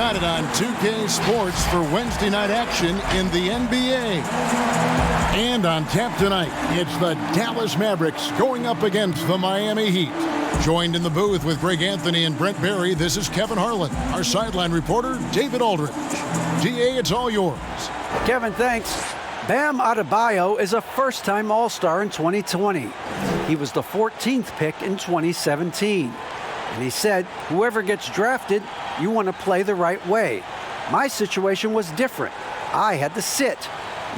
got it on 2K Sports for Wednesday night action in the NBA. And on tap tonight, it's the Dallas Mavericks going up against the Miami Heat. Joined in the booth with Greg Anthony and Brent Barry, this is Kevin Harlan. Our sideline reporter, David Aldridge. DA, it's all yours. Kevin, thanks. Bam Adebayo is a first-time All-Star in 2020. He was the 14th pick in 2017. And he said, whoever gets drafted, you want to play the right way. My situation was different. I had to sit.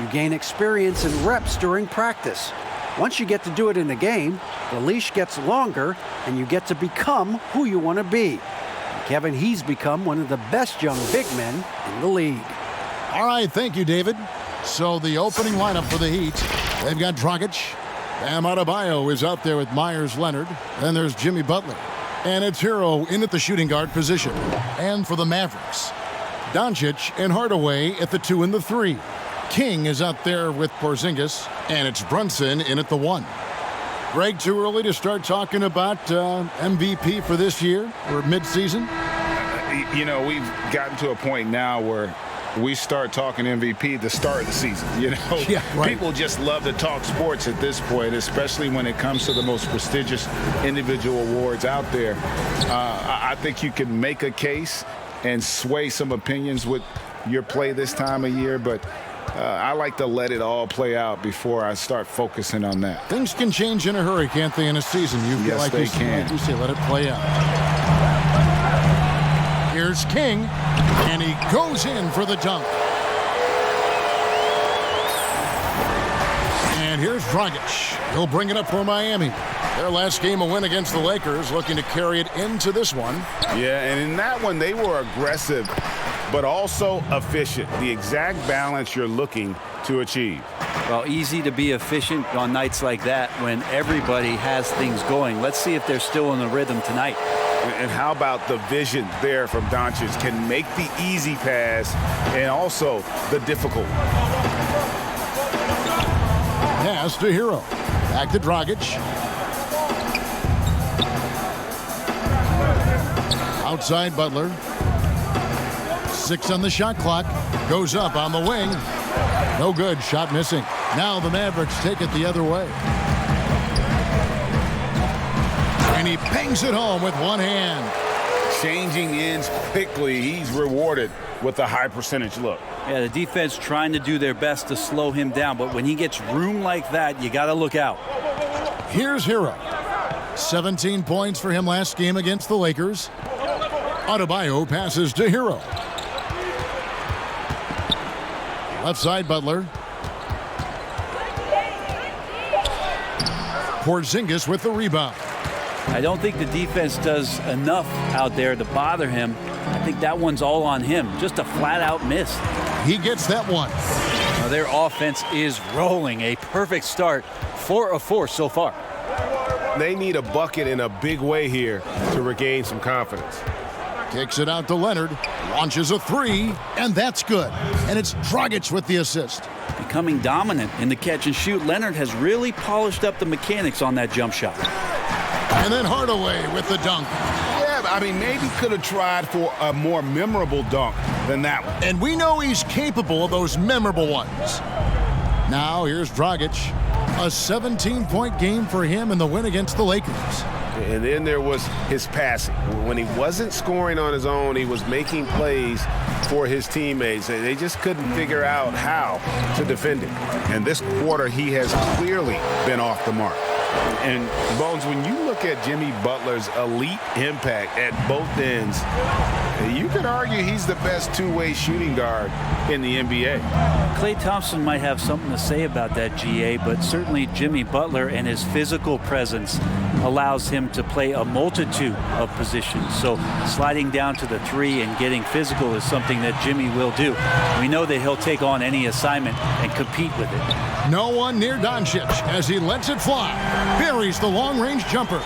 You gain experience and reps during practice. Once you get to do it in a game, the leash gets longer and you get to become who you want to be. Kevin, he's become one of the best young big men in the league. All right, thank you, David. So the opening lineup for the Heat, they've got Dragic. Bam Adebayo is out there with Myers Leonard. Then there's Jimmy Butler. And it's Hero in at the shooting guard position. And for the Mavericks, Doncic and Hardaway at the 2 and the 3. King is out there with Porzingis, and it's Brunson in at the 1. Greg, too early to start talking about MVP for this year or midseason? You know, we've gotten to a point now where we start talking MVP at the start of the season. You know, yeah, right. People just love to talk sports at this point, especially when it comes to the most prestigious individual awards out there. I think you can make a case and sway some opinions with your play this time of year, but I like to let it all play out before I start focusing on that. Things can change in a hurry, can't they, in a season? Yes, they can. Like you say, let it play out. Here's King, and he goes in for the dunk. And here's Dragic. He'll bring it up for Miami. Their last game, a win against the Lakers, looking to carry it into this one. Yeah, and in that one, they were aggressive, but also efficient. The exact balance you're looking to achieve. Well, easy to be efficient on nights like that when everybody has things going. Let's see if they're still in the rhythm tonight. And how about the vision there from Doncic? Can make the easy pass and also the difficult. Pass to Hero. Back to Dragic. Outside Butler. 6 on the shot clock. Goes up on the wing. No good. Shot missing. Now the Mavericks take it the other way. And he bangs it home with one hand. Changing ends quickly. He's rewarded with a high percentage look. Yeah, the defense trying to do their best to slow him down, but when he gets room like that, you got to look out. Here's Hero. 17 points for him last game against the Lakers. Adebayo passes to Hero. Left side, Butler. Porzingis with the rebound. I don't think the defense does enough out there to bother him. I think that one's all on him. Just a flat-out miss. He gets that one. Now their offense is rolling. A perfect start. 4 of 4 so far. They need a bucket in a big way here to regain some confidence. Kicks it out to Leonard. Launches a 3, and that's good. And it's Dragic with the assist. Becoming dominant in the catch and shoot, Leonard has really polished up the mechanics on that jump shot. And then Hardaway with the dunk. Yeah, I mean, maybe could have tried for a more memorable dunk than that one. And we know he's capable of those memorable ones. Now here's Dragic. A 17-point game for him in the win against the Lakers. And then there was his passing. When he wasn't scoring on his own, he was making plays for his teammates. They just couldn't figure out how to defend him. And this quarter, he has clearly been off the mark. And, Bones, when you look at Jimmy Butler's elite impact at both ends, you could argue he's the best two-way shooting guard in the NBA. Klay Thompson might have something to say about that, GA, but certainly Jimmy Butler and his physical presence allows him to play a multitude of positions. So sliding down to the 3 and getting physical is something that Jimmy will do. We know that he'll take on any assignment and compete with it. No one near Doncic as he lets it fly. Buries the long-range jumper.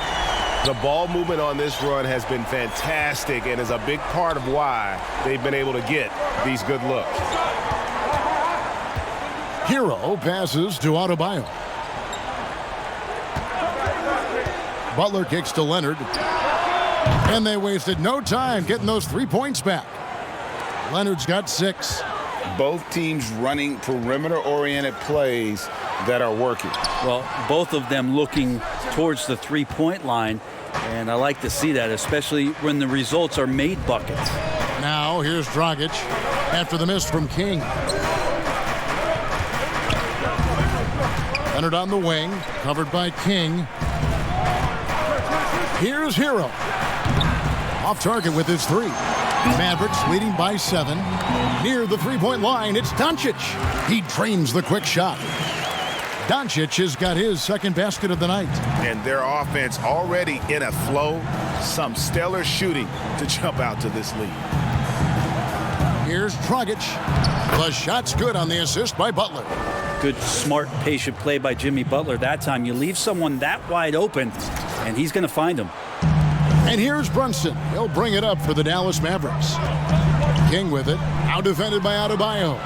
The ball movement on this run has been fantastic and is a big part of why they've been able to get these good looks. Hero passes to Adebayo. Butler kicks to Leonard. And they wasted no time getting those 3 points back. Leonard's got 6. Both teams running perimeter-oriented plays that are working. Well, both of them looking towards the three-point line, and I like to see that, especially when the results are made buckets. Now here's Dragic after the miss from King. Leonard on the wing, covered by King. Here's Hero. Off target with his 3. Mavericks leading by 7. Near the three-point line, it's Doncic. He drains the quick shot. Doncic has got his second basket of the night. And their offense already in a flow. Some stellar shooting to jump out to this lead. Here's Dragic. The shot's good on the assist by Butler. Good, smart, patient play by Jimmy Butler that time. You leave someone that wide open, and he's going to find him. And here's Brunson. He'll bring it up for the Dallas Mavericks. King with it. Out defended by Adebayo.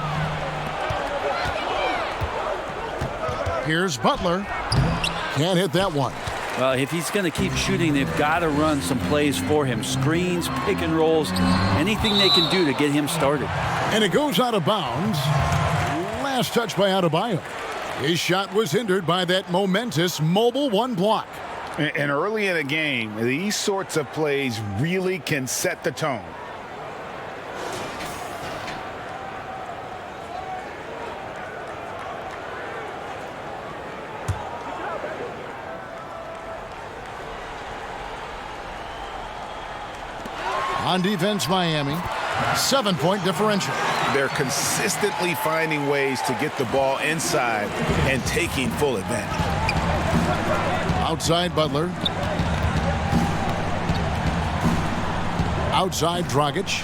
Here's Butler. Can't hit that one. Well, if he's going to keep shooting, they've got to run some plays for him. Screens, pick and rolls, anything they can do to get him started. And it goes out of bounds. Last touch by Adebayo. His shot was hindered by that momentous mobile 1 block. And early in a game, these sorts of plays really can set the tone. On defense, Miami. 7-point differential. They're consistently finding ways to get the ball inside and taking full advantage. Outside Butler. Outside Dragic.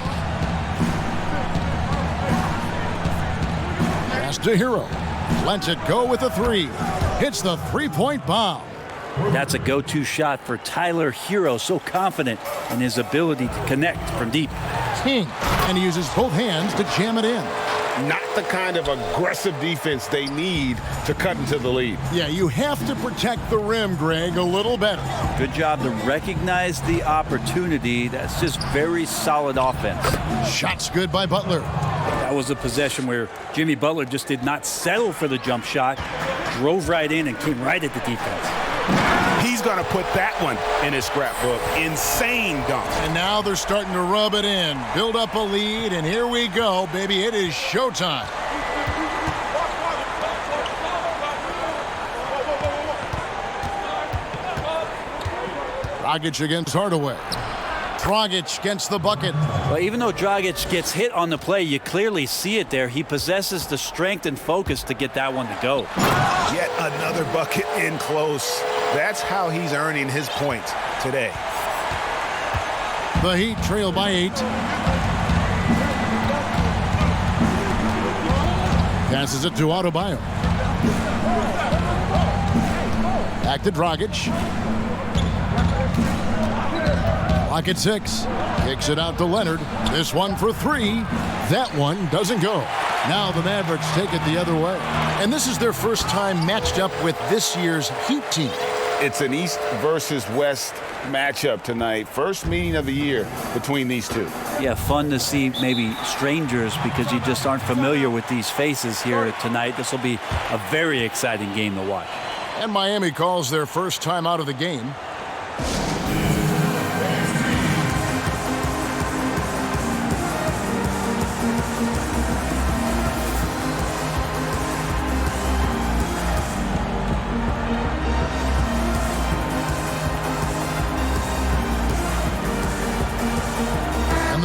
Pass to Hero. Lets it go with a 3. Hits the three-point bomb. That's a go-to shot for Tyler Hero, so confident in his ability to connect from deep. King, and he uses both hands to jam it in. Not the kind of aggressive defense they need to cut into the lead. Yeah, you have to protect the rim, Greg, a little better. Good job to recognize the opportunity. That's just very solid offense. Shot's good by Butler. That was a possession where Jimmy Butler just did not settle for the jump shot, drove right in and came right at the defense. He's going to put that one in his scrapbook. Insane dunk. And now they're starting to rub it in, build up a lead, and here we go, baby. It is showtime. Dragic against Hardaway. Dragic gets the bucket. Well, even though Dragic gets hit on the play, you clearly see it there. He possesses the strength and focus to get that one to go. Yet another bucket in close. That's how he's earning his points today. The Heat trail by 8. Passes it to Adebayo. Back to Dragic. Clock at 6. Kicks it out to Leonard. This one for 3. That one doesn't go. Now the Mavericks take it the other way. And this is their first time matched up with this year's Heat team. It's an East versus West matchup tonight. First meeting of the year between these two. Yeah, fun to see maybe strangers because you just aren't familiar with these faces here tonight. This will be a very exciting game to watch. And Miami calls their first time out of the game.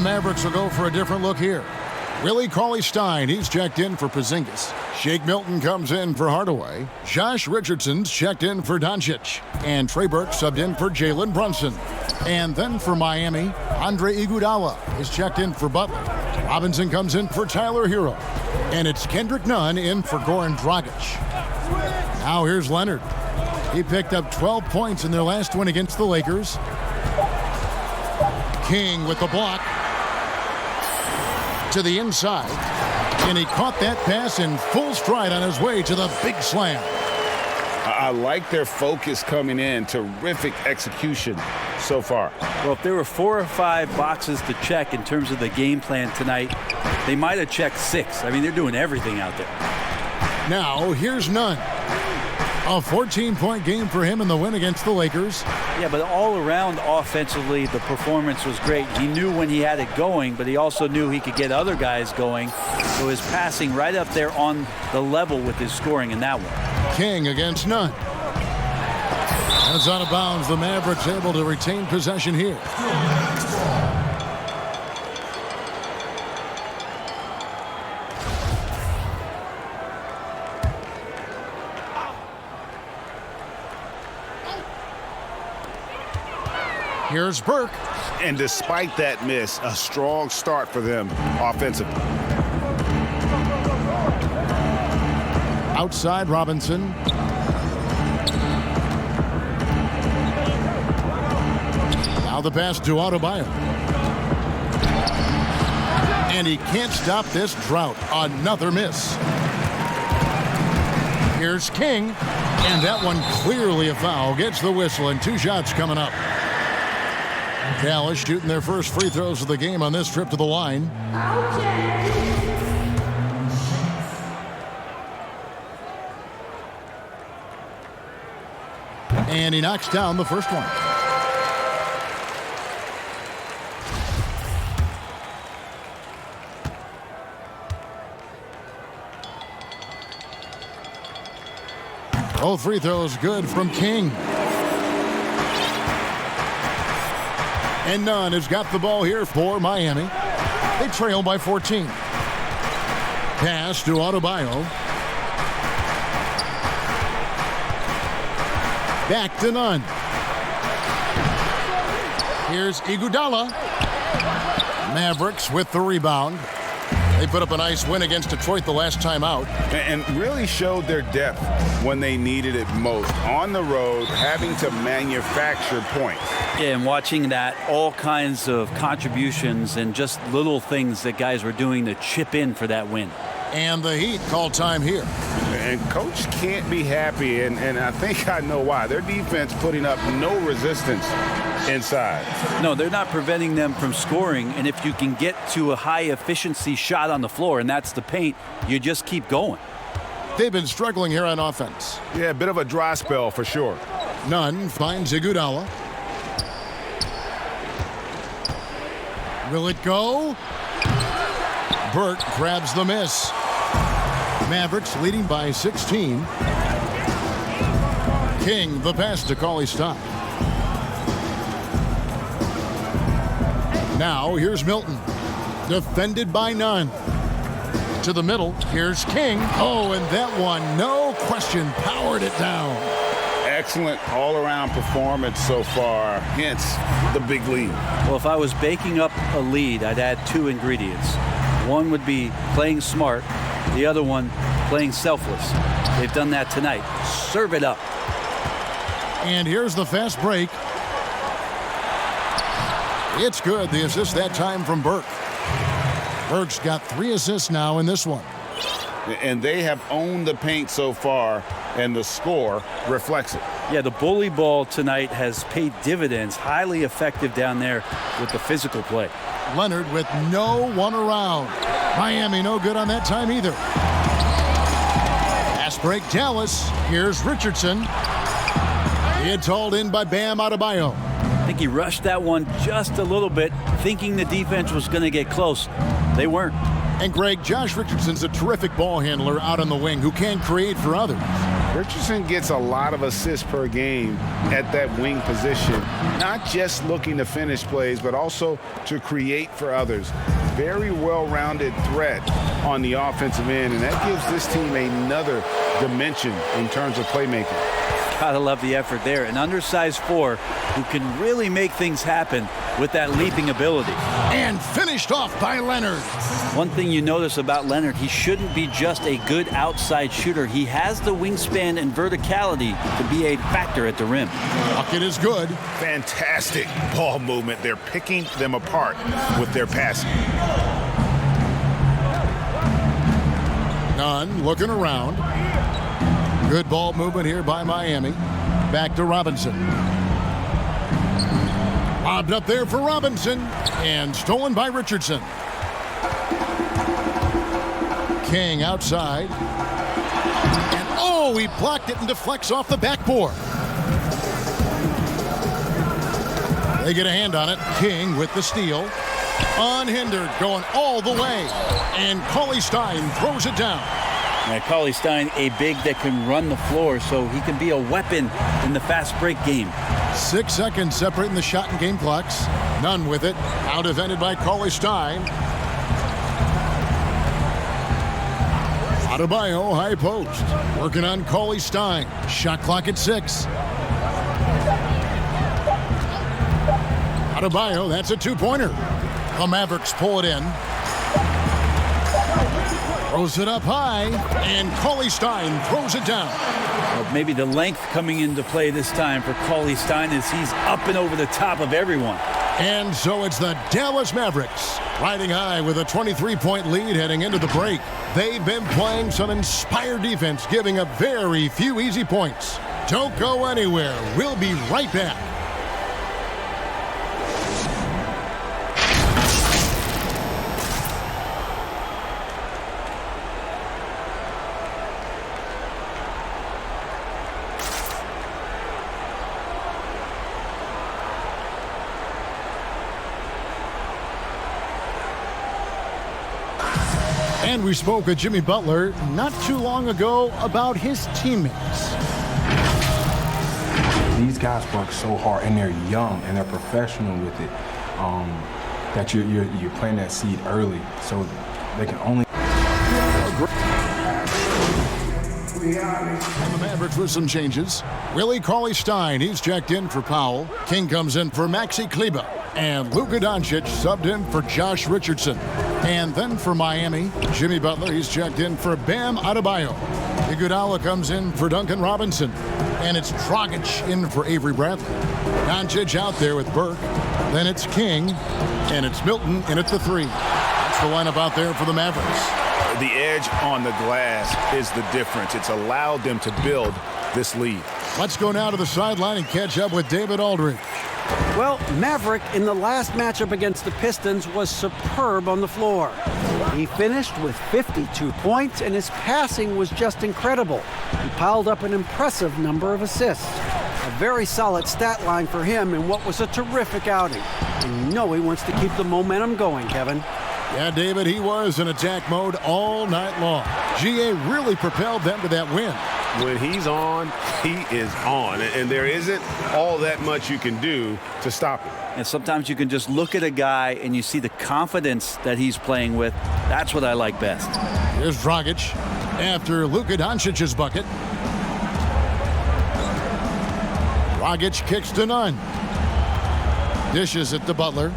Mavericks will go for a different look here. Willie Cauley-Stein, he's checked in for Porzingis. Shake Milton comes in for Hardaway. Josh Richardson's checked in for Doncic. And Trey Burke subbed in for Jalen Brunson. And then for Miami, Andre Iguodala is checked in for Butler. Robinson comes in for Tyler Hero. And it's Kendrick Nunn in for Goran Dragic. Now here's Leonard. He picked up 12 points in their last win against the Lakers. King with the block. To the inside, and he caught that pass in full stride on his way to the big slam. I like their focus coming in. Terrific execution so far. Well, if there were 4 or 5 boxes to check in terms of the game plan tonight, They might have checked 6. I mean, they're doing everything out there. Now, here's Nunn. A 14-point game for him in the win against the Lakers. Yeah, but all around offensively, the performance was great. He knew when he had it going, but he also knew he could get other guys going. So his passing right up there on the level with his scoring in that one. King against Nunn. That's out of bounds. The Mavericks able to retain possession here. Here's Burke. And despite that miss, a strong start for them offensively. Outside Robinson. Now the pass to Adebayo. And he can't stop this drought. Another miss. Here's King. And that one clearly a foul. Gets the whistle and 2 shots coming up. Dallas shooting their first free throws of the game on this trip to the line. And he knocks down the first one. Both free throws good from King. And Nunn has got the ball here for Miami. They trail by 14. Pass to Adebayo. Back to Nunn. Here's Iguodala. Mavericks with the rebound. They put up a nice win against Detroit the last time out. And really showed their depth when they needed it most. On the road, having to manufacture points. Yeah, and watching that, all kinds of contributions and just little things that guys were doing to chip in for that win. And the Heat call time here. And Coach can't be happy, and I think I know why. Their defense putting up no resistance inside. No, they're not preventing them from scoring, and if you can get to a high-efficiency shot on the floor, and that's the paint, you just keep going. They've been struggling here on offense. Yeah, a bit of a dry spell for sure. Nunn finds Iguodala. Will it go? Burke grabs the miss. Mavericks leading by 16. King the pass to call a stop. Now here's Milton. Defended by Nunn. To the middle. Here's King. Oh, and that one, no question, powered it down. Excellent all-around performance so far, hence the big lead. Well, if I was baking up a lead, I'd add 2 ingredients. One would be playing smart. The other one, playing selfless. They've done that tonight. Serve it up. And here's the fast break. It's good. The assist that time from Burke. Burke's got 3 assists now in this one. And they have owned the paint so far, and the score reflects it. Yeah, the bully ball tonight has paid dividends. Highly effective down there with the physical play. Leonard with no one around. Miami no good on that time either. Fast break Dallas. Here's Richardson. It's hauled in by Bam Adebayo. I think he rushed that one just a little bit, thinking the defense was going to get close. They weren't. And Greg, Josh Richardson's a terrific ball handler out on the wing who can create for others. Richardson gets a lot of assists per game at that wing position, not just looking to finish plays, but also to create for others. Very well-rounded threat on the offensive end, and that gives this team another dimension in terms of playmaking. Gotta love the effort there. An undersized 4 who can really make things happen with that leaping ability. And finished off by Leonard. One thing you notice about Leonard, he shouldn't be just a good outside shooter. He has the wingspan and verticality to be a factor at the rim. Bucket is good. Fantastic ball movement. They're picking them apart with their passing. Nunn looking around. Good ball movement here by Miami. Back to Robinson. Lobbed up there for Robinson. And stolen by Richardson. King outside. And oh, he blocked it and deflects off the backboard. They get a hand on it. King with the steal. Unhindered, going all the way. And Cauley Stein throws it down. Now, Cauley Stein, a big that can run the floor, so he can be a weapon in the fast break game. 6 seconds separating the shot and game clocks. None with it. Now defended by Cauley Stein. Adebayo, high post. Working on Cauley Stein. Shot clock at 6. Adebayo, that's a two-pointer. The Mavericks pull it in. Throws it up high, and Cauley Stein throws it down. Well, maybe the length coming into play this time for Cauley Stein is he's up and over the top of everyone. And so it's the Dallas Mavericks riding high with a 23-point lead heading into the break. They've been playing some inspired defense, giving up very few easy points. Don't go anywhere. We'll be right back. And we spoke with Jimmy Butler not too long ago about his teammates. These guys work so hard, and they're young, and they're professional with it, that you're planting that seed early, so they can only... And the Mavericks with some changes. Willie Cauley-Stein, he's checked in for Powell. King comes in for Maxi Kleber. And Luka Doncic subbed in for Josh Richardson. And then for Miami, Jimmy Butler, he's checked in for Bam Adebayo. Iguodala comes in for Duncan Robinson. And it's Dragic in for Avery Bradley. Doncic out there with Burke. Then it's King. And it's Milton in at the 3. That's the lineup out there for the Mavericks. The edge on the glass is the difference. It's allowed them to build this lead. Let's go now to the sideline and catch up with David Aldridge. Well, Maverick in the last matchup against the Pistons was superb on the floor. He finished with 52 points, and his passing was just incredible. He piled up an impressive number of assists. A very solid stat line for him in what was a terrific outing. And you know he wants to keep the momentum going, Kevin. Yeah, David, he was in attack mode all night long. GA really propelled them to that win. When he's on, he is on. And there isn't all that much you can do to stop him. And sometimes you can just look at a guy and you see the confidence that he's playing with. That's what I like best. Here's Dragic after Luka Doncic's bucket. Dragic kicks to none. Dishes it to Butler.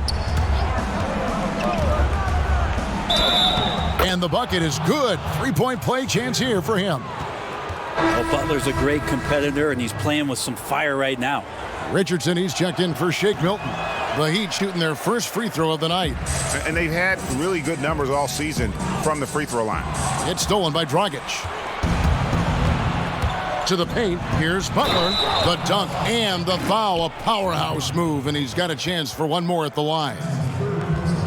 And the bucket is good. 3-point play chance here for him. Well, Butler's a great competitor, and he's playing with some fire right now. Richardson, he's checked in for Shake Milton. The Heat shooting their first free throw of the night. And they've had really good numbers all season from the free throw line. It's stolen by Dragic. To the paint, here's Butler. The dunk and the foul, a powerhouse move, and he's got a chance for one more at the line.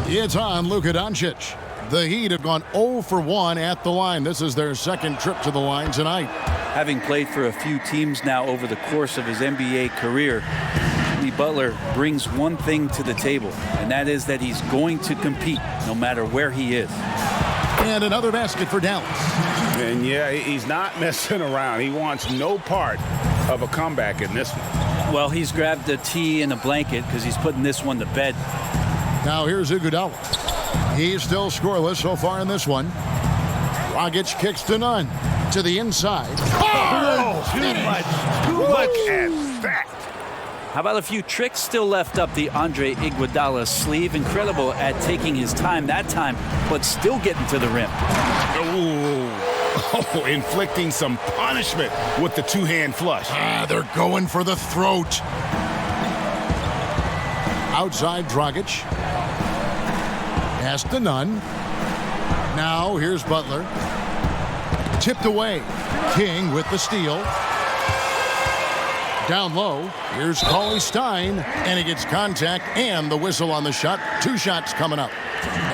It's on Luka Doncic. The Heat have gone 0 for 1 at the line. This is their second trip to the line tonight. Having played for a few teams now over the course of his NBA career, Jimmy Butler brings one thing to the table, and that is that he's going to compete no matter where he is. And another basket for Dallas. And yeah, he's not messing around. He wants no part of a comeback in this one. Well, he's grabbed a tee and a blanket because he's putting this one to bed. Now here's Iguodala. He's still scoreless so far in this one. Dragic kicks to none. To the inside. Oh, too much. Look at that. How about a few tricks still left up the Andre Iguodala sleeve? Incredible at taking his time that time, but still getting to the rim. Oh, inflicting some punishment with the two-hand flush. They're going for the throat. Outside Dragic. Pass to none. Now here's Butler. Tipped away. King with the steal. Down low. Here's Cauley Stein. And he gets contact and the whistle on the shot. 2 shots coming up.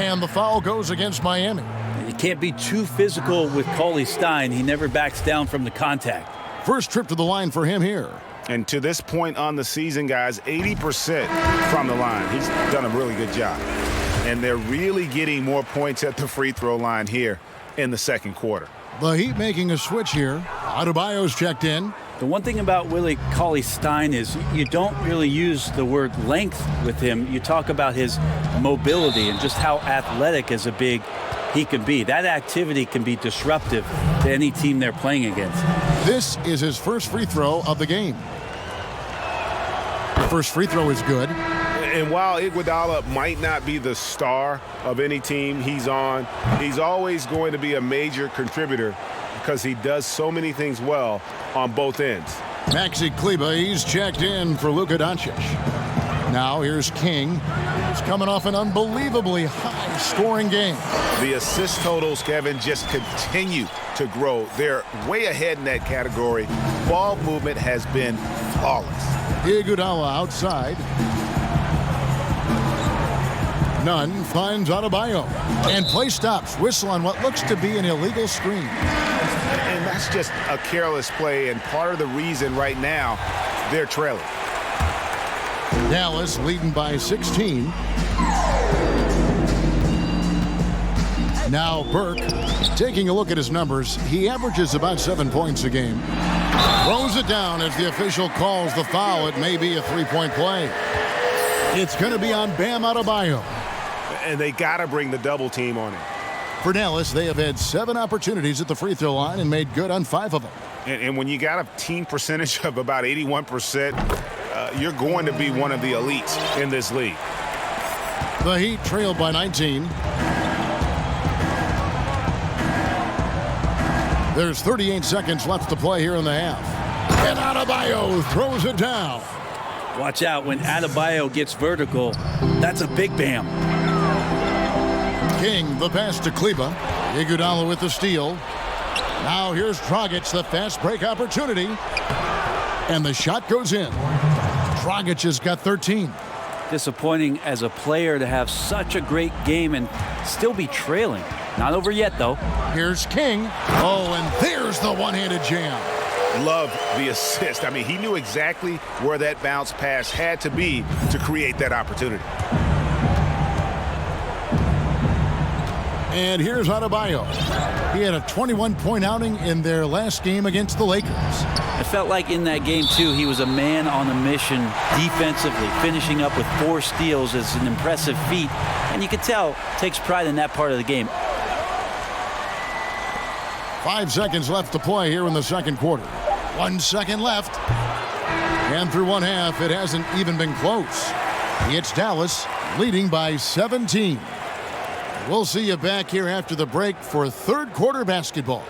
And the foul goes against Miami. You can't be too physical with Cauley-Stein. He never backs down from the contact. First trip to the line for him here. And to this point on the season, guys, 80% from the line. He's done a really good job. And they're really getting more points at the free throw line here in the second quarter. The Heat making a switch here. Adebayo's checked in. The one thing about Willie Cauley-Stein is you don't really use the word length with him. You talk about his mobility and just how athletic as a big he can be. That activity can be disruptive to any team they're playing against. This is his first free throw of the game. The first free throw is good. And while Iguodala might not be the star of any team he's on, he's always going to be a major contributor because he does so many things well on both ends. Maxi Kleber, he's checked in for Luka Doncic. Now here's King. He's coming off an unbelievably high-scoring game. The assist totals, Kevin, just continue to grow. They're way ahead in that category. Ball movement has been flawless. Iguodala outside. Nunn finds Adebayo. And play stops. Whistle on what looks to be an illegal screen. And that's just a careless play, and part of the reason right now they're trailing. Dallas leading by 16. Now Burke, taking a look at his numbers, he averages about 7 points a game. Throws it down as the official calls the foul. It may be a three-point play. It's going to be on Bam Adebayo. And they got to bring the double team on him. For Dallas, they have had 7 opportunities at the free throw line and made good on 5 of them. And when you got a team percentage of about 81%, you're going to be one of the elites in this league. The Heat trailed by 19. There's 38 seconds left to play here in the half. And Adebayo throws it down. Watch out when Adebayo gets vertical. That's a big Bam. King, the pass to Kleber. Iguodala with the steal. Now here's Dragic, the fast break opportunity. And the shot goes in. Dragic has got 13. Disappointing as a player to have such a great game and still be trailing. Not over yet, though. Here's King. Oh, and there's the one-handed jam. Love the assist. I mean, he knew exactly where that bounce pass had to be to create that opportunity. And here's Adebayo. He had a 21-point outing in their last game against the Lakers. It felt like in that game, too, he was a man on a mission defensively. Finishing up with 4 steals is an impressive feat. And you can tell, takes pride in that part of the game. 5 seconds left to play here in the second quarter. 1 second left. And through one half, it hasn't even been close. It's Dallas leading by 17. We'll see you back here after the break for third quarter basketball.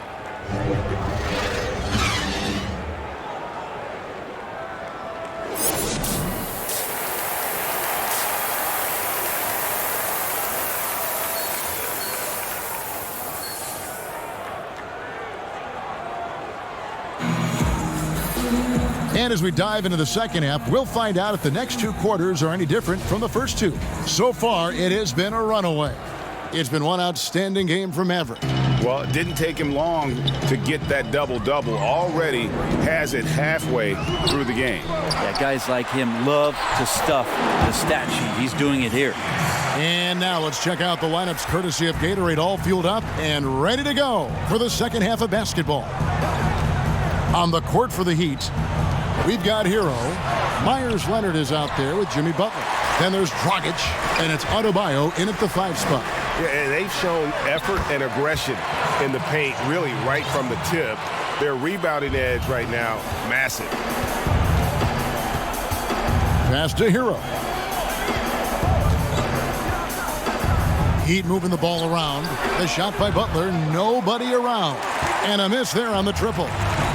And as we dive into the second half, we'll find out if the next 2 quarters are any different from the first 2. So far, it has been a runaway. It's been one outstanding game for Maverick. Well, it didn't take him long to get that double-double. Already has it halfway through the game. Yeah, guys like him love to stuff the stat sheet. He's doing it here. And now let's check out the lineups courtesy of Gatorade, all fueled up and ready to go for the second half of basketball. On the court for the Heat, we've got Hero. Myers Leonard is out there with Jimmy Butler. Then there's Dragic, and it's Adebayo in at the 5 spot. Yeah, and they've shown effort and aggression in the paint, really right from the tip. Their rebounding edge right now, massive. Pass to Hero. Heat moving the ball around. The shot by Butler, nobody around. And a miss there on the triple.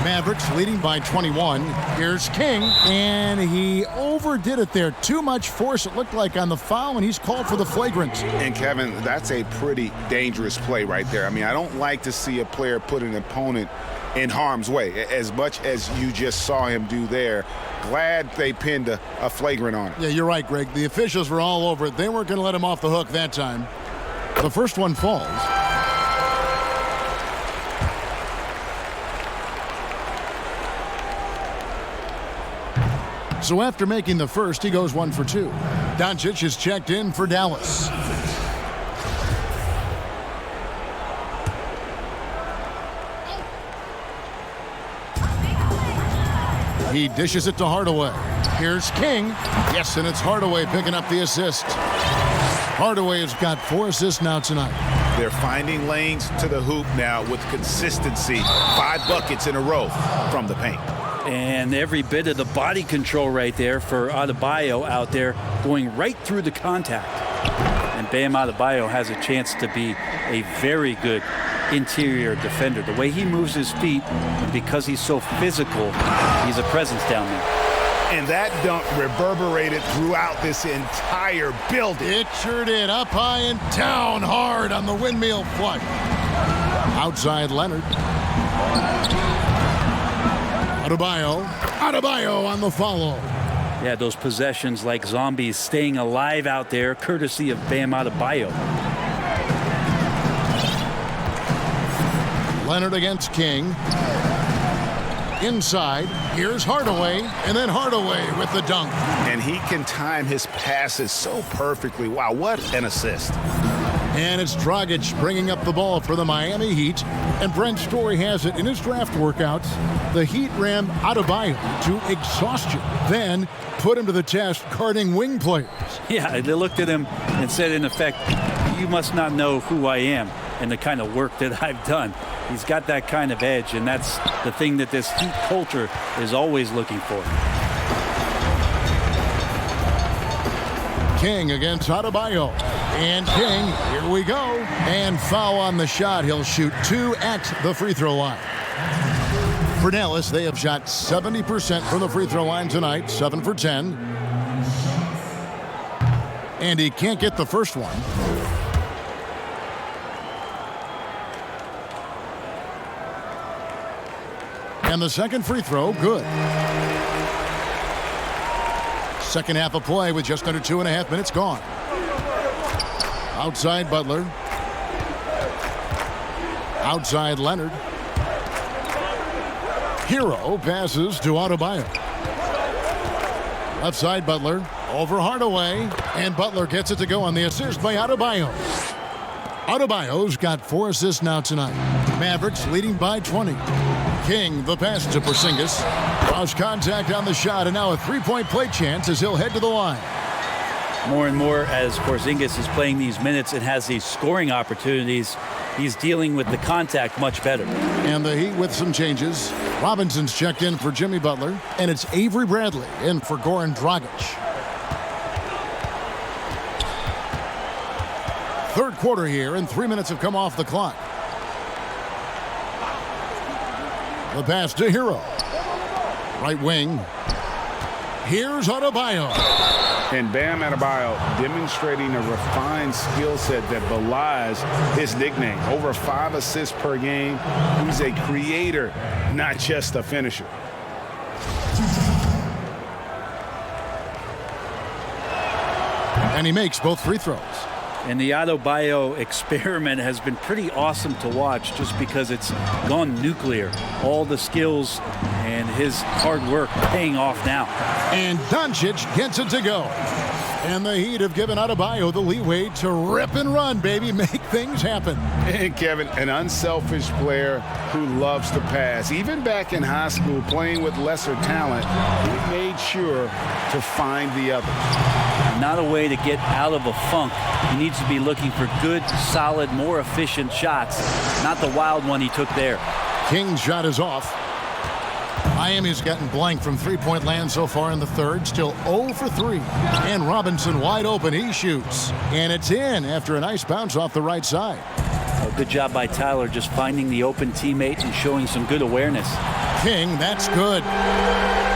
Mavericks leading by 21. Here's King, and he overdid it there. Too much force, it looked like, on the foul, and he's called for the flagrant. And, Kevin, that's a pretty dangerous play right there. I mean, I don't like to see a player put an opponent in harm's way, as much as you just saw him do there. Glad they pinned a flagrant on him. Yeah, you're right, Greg. The officials were all over it. They weren't going to let him off the hook that time. The first one falls. So after making the first, he goes 1 for 2. Doncic is checked in for Dallas. He dishes it to Hardaway. Here's King. Yes, and it's Hardaway picking up the assist. Hardaway has got 4 assists now tonight. They're finding lanes to the hoop now with consistency. 5 buckets in a row from the paint. And every bit of the body control right there for Adebayo out there, going right through the contact. And Bam Adebayo has a chance to be a very good interior defender. The way he moves his feet, and because he's so physical, he's a presence down there. And that dunk reverberated throughout this entire building. It sure did. Up high and down hard on the windmill flush. Outside Leonard. Adebayo on the follow. Yeah, those possessions like zombies staying alive out there, courtesy of Bam Adebayo. Leonard against King. Inside, here's Hardaway, and then Hardaway with the dunk. And he can time his passes so perfectly. Wow, what an assist. And it's Dragic bringing up the ball for the Miami Heat. And Brent Story has it in his draft workouts. The Heat ran Adebayo to exhaustion, then put him to the test guarding wing players. Yeah, they looked at him and said, in effect, you must not know who I am and the kind of work that I've done. He's got that kind of edge, and that's the thing that this Heat culture is always looking for. King against Adebayo. And King, here we go. And foul on the shot. He'll shoot 2 at the free throw line. For Dallas, they have shot 70% from the free throw line tonight, 7 for 10. And he can't get the first one. And the second free throw, good. Second half of play with just under 2.5 minutes gone. Outside Butler. Outside Leonard. Hero passes to Adebayo. Left side Butler. Over Hardaway. And Butler gets it to go on the assist by Adebayo. Adebayo's got 4 assists now tonight. Mavericks leading by 20. King, the pass to Porzingis. Lost contact on the shot, and now a 3-point play chance as he'll head to the line. More and more as Porzingis is playing these minutes and has these scoring opportunities, he's dealing with the contact much better. And the Heat with some changes. Robinson's checked in for Jimmy Butler, and it's Avery Bradley in for Goran Dragic. Third quarter here, and 3 minutes have come off the clock. The pass to Hero. Right wing. Here's Adebayo. And Bam Adebayo demonstrating a refined skill set that belies his nickname. Over 5 assists per game. He's a creator, not just a finisher. And he makes both free throws. And the Adebayo experiment has been pretty awesome to watch just because it's gone nuclear. All the skills and his hard work paying off now. And Doncic gets it to go. And the Heat have given Adebayo the leeway to rip and run, baby. Make things happen. And Kevin, an unselfish player who loves to pass. Even back in high school, playing with lesser talent, he made sure to find the others. Not a way to get out of a funk. He needs to be looking for good, solid, more efficient shots. Not the wild one he took there. King's shot is off. Miami's gotten blank from three-point land so far in the third. Still 0 for 3. And Robinson wide open. He shoots. And it's in after a nice bounce off the right side. A good job by Tyler just finding the open teammate and showing some good awareness. King, that's good.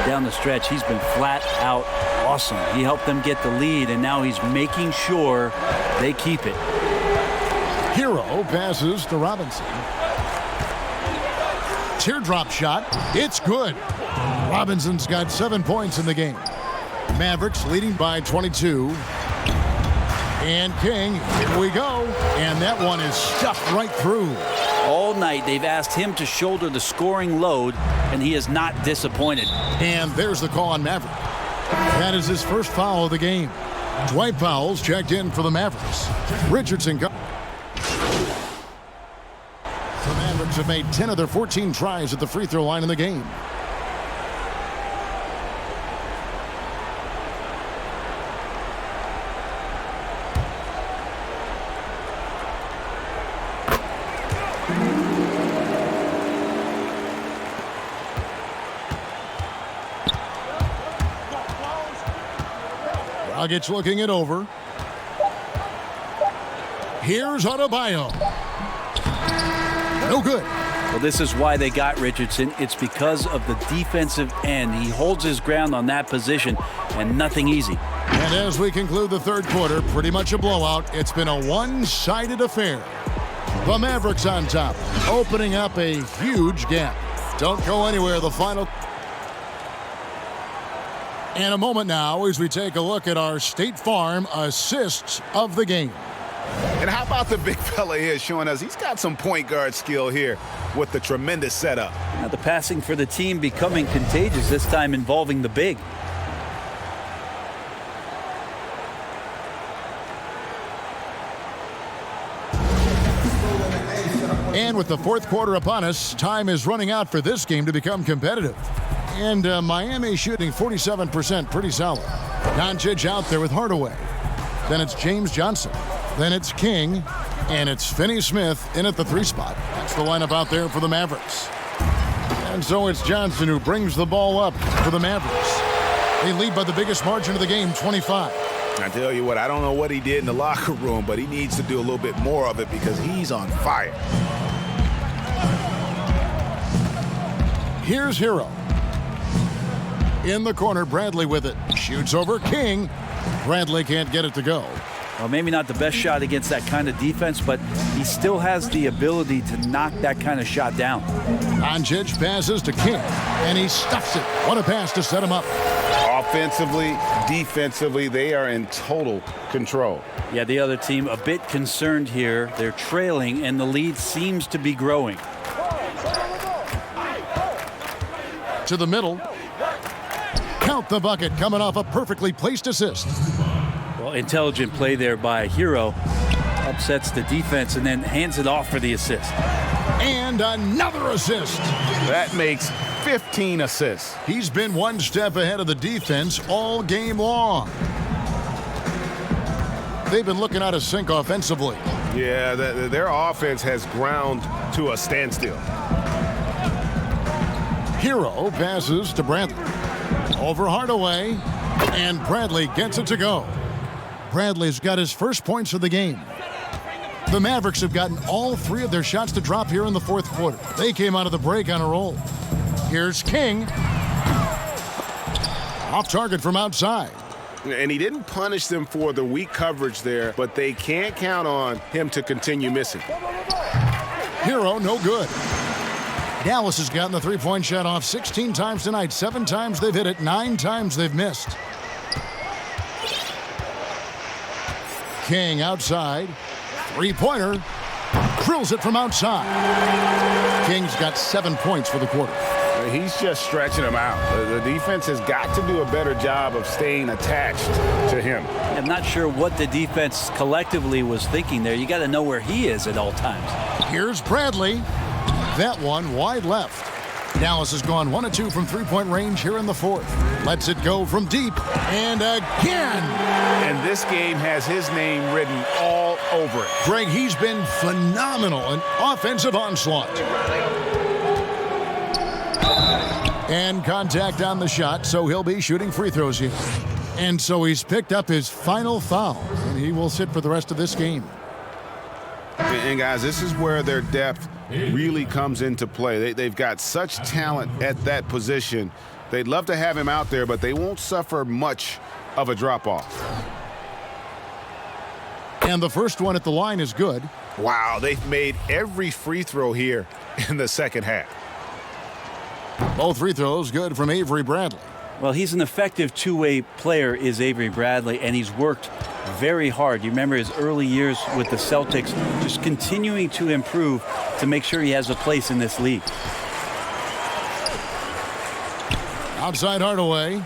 Down the stretch, he's been flat out awesome. He helped them get the lead, and now he's making sure they keep it. Hero passes to Robinson. Teardrop shot. It's good. Robinson's got 7 points in the game. Mavericks leading by 22. And King, here we go. And that one is stuffed right through. All night they've asked him to shoulder the scoring load, and he is not disappointed. And there's the call on Maverick. That is his first foul of the game. Dwight Powell's checked in for the Mavericks. Richardson. The Mavericks have made 10 of their 14 tries at the free throw line in the game. Dragic looking it over. Here's Adebayo. No good. Well, this is why they got Richardson. It's because of the defensive end. He holds his ground on that position, and nothing easy. And as we conclude the third quarter, pretty much a blowout. It's been a one-sided affair. The Mavericks on top, opening up a huge gap. Don't go anywhere. The final. In a moment now, as we take a look at our State Farm assists of the game. And how about the big fella here showing us he's got some point guard skill here with the tremendous setup. Now the passing for the team becoming contagious, this time involving the big. And with the fourth quarter upon us, time is running out for this game to become competitive. And Miami shooting 47%, pretty solid. Doncic out there with Hardaway. Then it's James Johnson. Then it's King. And it's Finney-Smith in at the 3 spot. That's the lineup out there for the Mavericks. And so it's Johnson who brings the ball up for the Mavericks. They lead by the biggest margin of the game, 25. I tell you what, I don't know what he did in the locker room, but he needs to do a little bit more of it because he's on fire. Here's Hero. In the corner, Bradley with it. Shoots over King. Bradley can't get it to go. Well, maybe not the best shot against that kind of defense, but he still has the ability to knock that kind of shot down. Doncic passes to King, and he stuffs it. What a pass to set him up. Offensively, defensively, they are in total control. Yeah, the other team a bit concerned here. They're trailing, and the lead seems to be growing. To the middle. Count the bucket, coming off a perfectly placed assist. Well, intelligent play there by Hero. Upsets the defense and then hands it off for the assist. And another assist. That makes 15 assists. He's been one step ahead of the defense all game long. They've been looking out of sync offensively. Yeah, their offense has ground to a standstill. Hero passes to Bradley. Over Hardaway. And Bradley gets it to go. Bradley's got his first points of the game. The Mavericks have gotten all 3 of their shots to drop here in the fourth quarter. They came out of the break on a roll. Here's King. Off target from outside. And he didn't punish them for the weak coverage there, but they can't count on him to continue missing. Hero, no good. Dallas has gotten the three-point shot off 16 times tonight. 7 times they've hit it, 9 times they've missed. King outside. Three-pointer. Drills it from outside. King's got 7 points for the quarter. He's just stretching them out. The defense has got to do a better job of staying attached to him. I'm not sure what the defense collectively was thinking there. You got to know where he is at all times. Here's Bradley. That one wide left. Dallas has gone 1 of 2 from three-point range here in the fourth. Lets it go from deep. And again. And this game has his name written all over it. Greg, he's been phenomenal. An offensive onslaught. And contact on the shot, so he'll be shooting free throws here. And so he's picked up his final foul, and he will sit for the rest of this game. And guys, this is where their depth really comes into play. They've got such talent at that position. They'd love to have him out there, but they won't suffer much of a drop-off. And the first one at the line is good. Wow, they've made every free throw here in the second half. Both free throws good from Avery Bradley. Well, he's an effective two-way player, is Avery Bradley, and he's worked very hard. You remember his early years with the Celtics, just continuing to improve to make sure he has a place in this league. Outside Hardaway.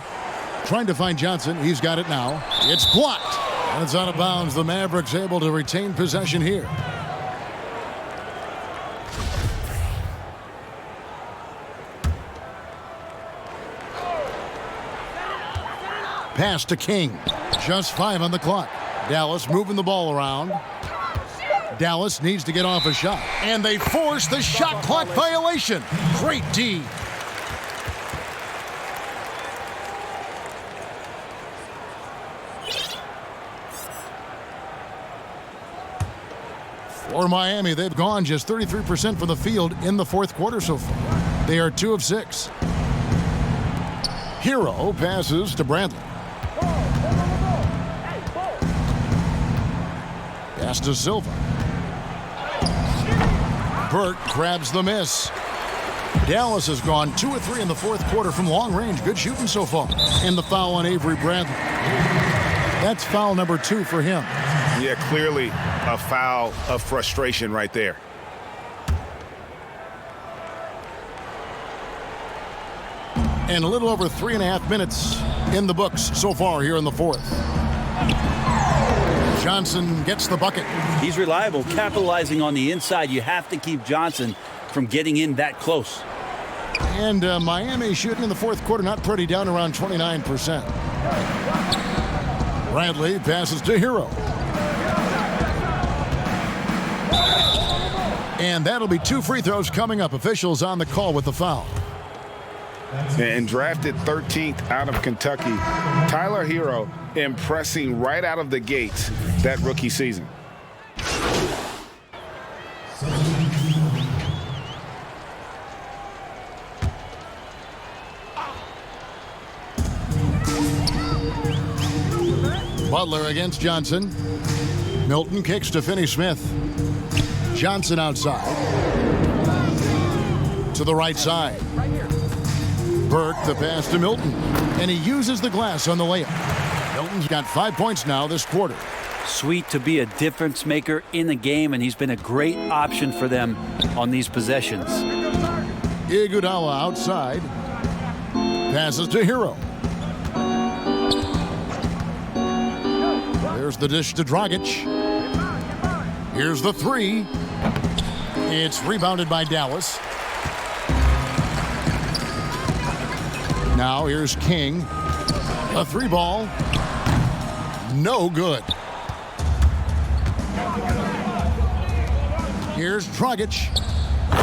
Trying to find Johnson. He's got it now. It's blocked. And it's out of bounds. The Mavericks able to retain possession here. Pass to King. Just 5 on the clock. Dallas moving the ball around. Dallas needs to get off a shot. And they force the shot clock violation. Great D. For Miami, they've gone just 33% from the field in the fourth quarter so far. They are 2 of 6. Hero passes to Bradley. Pass to Silva. Burke grabs the miss. Dallas has gone 2 of 3 in the fourth quarter from long range. Good shooting so far. And the foul on Avery Bradley. That's foul number 2 for him. Yeah, clearly a foul of frustration right there. And a little over 3.5 minutes in the books so far here in the fourth. Johnson gets the bucket. He's reliable, capitalizing on the inside. You have to keep Johnson from getting in that close. And Miami shooting in the fourth quarter, not pretty, down around 29%. Bradley passes to Hero. And that'll be 2 free throws coming up. Officials on the call with the foul. And drafted 13th out of Kentucky, Tyler Hero impressing right out of the gates that rookie season. Butler against Johnson. Milton kicks to Finney-Smith. Johnson outside. To the right side. Burke, the pass to Milton. And he uses the glass on the layup. Milton's got 5 points now this quarter. Sweet to be a difference maker in the game, and he's been a great option for them on these possessions. Iguodala outside. Passes to Hero. There's the dish to Dragic. Here's the 3. It's rebounded by Dallas. Now here's King. A 3 ball. No good. Here's Dragic.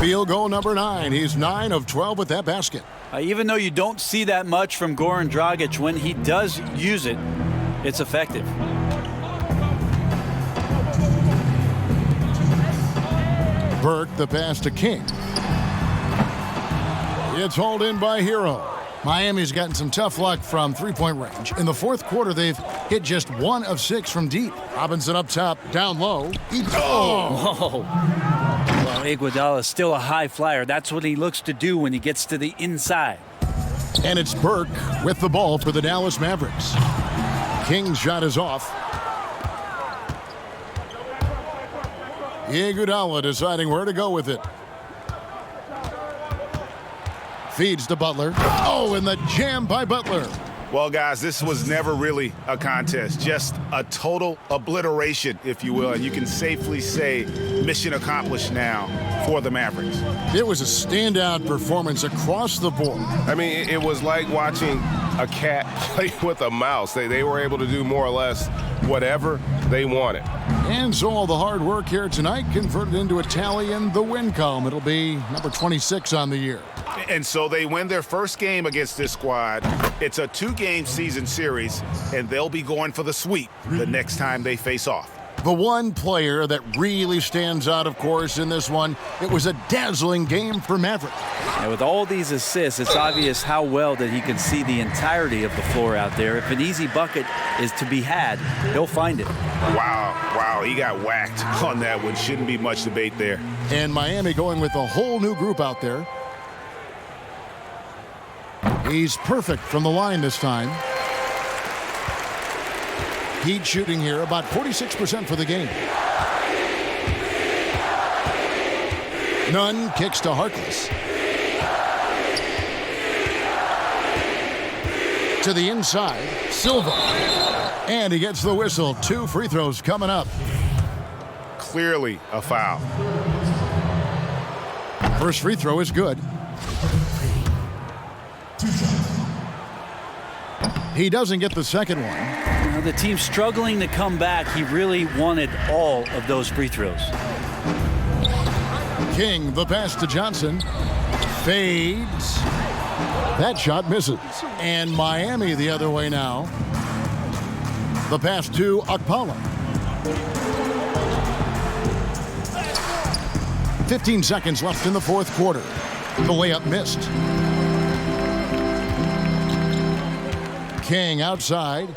Field goal number 9. He's 9 of 12 with that basket. Even though you don't see that much from Goran Dragic, when he does use it, it's effective. Burke, the pass to King. It's hauled in by Hero. Miami's gotten some tough luck from three-point range. In the fourth quarter, they've hit just 1 of 6 from deep. Robinson up top, down low. Whoa. Well, Iguodala is still a high flyer. That's what he looks to do when he gets to the inside. And it's Burke with the ball for the Dallas Mavericks. King's shot is off. Iguodala deciding where to go with it. Feeds to Butler. Oh, and the jam by Butler. Well, guys, this was never really a contest, just a total obliteration, if you will. And you can safely say mission accomplished now for the Mavericks. It was a standout performance across the board. I mean, it was like watching a cat play with a mouse. They were able to do more or less whatever they wanted. And so all the hard work here tonight converted into a tally in the win column. It'll be number 26 on the year. And so they win their first game against this squad. It's a 2-game season series, and they'll be going for the sweep the next time they face off. The one player that really stands out, of course, in this one, it was a dazzling game for Maverick. And with all these assists, it's obvious how well that he can see the entirety of the floor out there. If an easy bucket is to be had, he'll find it. Wow, he got whacked on that one. Shouldn't be much debate there. And Miami going with a whole new group out there. He's perfect from the line this time. Heat shooting here about 46% for the game. Nunn kicks to Harkless. To the inside, Silva. And he gets the whistle. 2 free throws coming up. Clearly a foul. First free throw is good. He doesn't get the second one. Now, the team's struggling to come back. He really wanted all of those free throws. King, the pass to Johnson. Fades. That shot misses. And Miami the other way now. The pass to Okpala. 15 seconds left in the fourth quarter. The layup missed. King outside.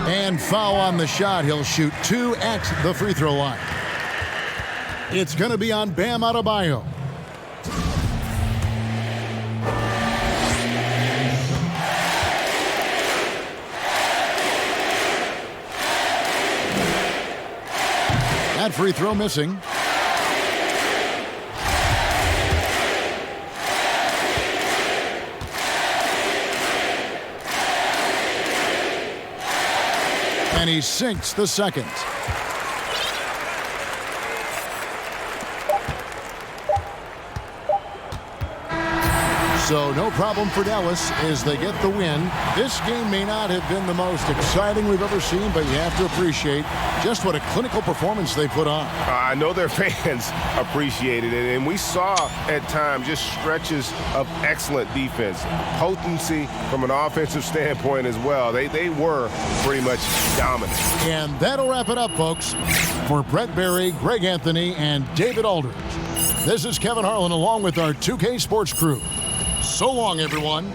And foul on the shot. He'll shoot 2 at the free throw line. It's going to be on Bam Adebayo. That free throw missing. And he sinks the second. So no problem for Dallas as they get the win. This game may not have been the most exciting we've ever seen, but you have to appreciate just what a clinical performance they put on. I know their fans appreciated it, and we saw at times just stretches of excellent defense. Potency from an offensive standpoint as well. They were pretty much dominant. And that'll wrap it up, folks. For Brett Berry, Greg Anthony, and David Aldridge, this is Kevin Harlan along with our 2K Sports crew. So long, everyone.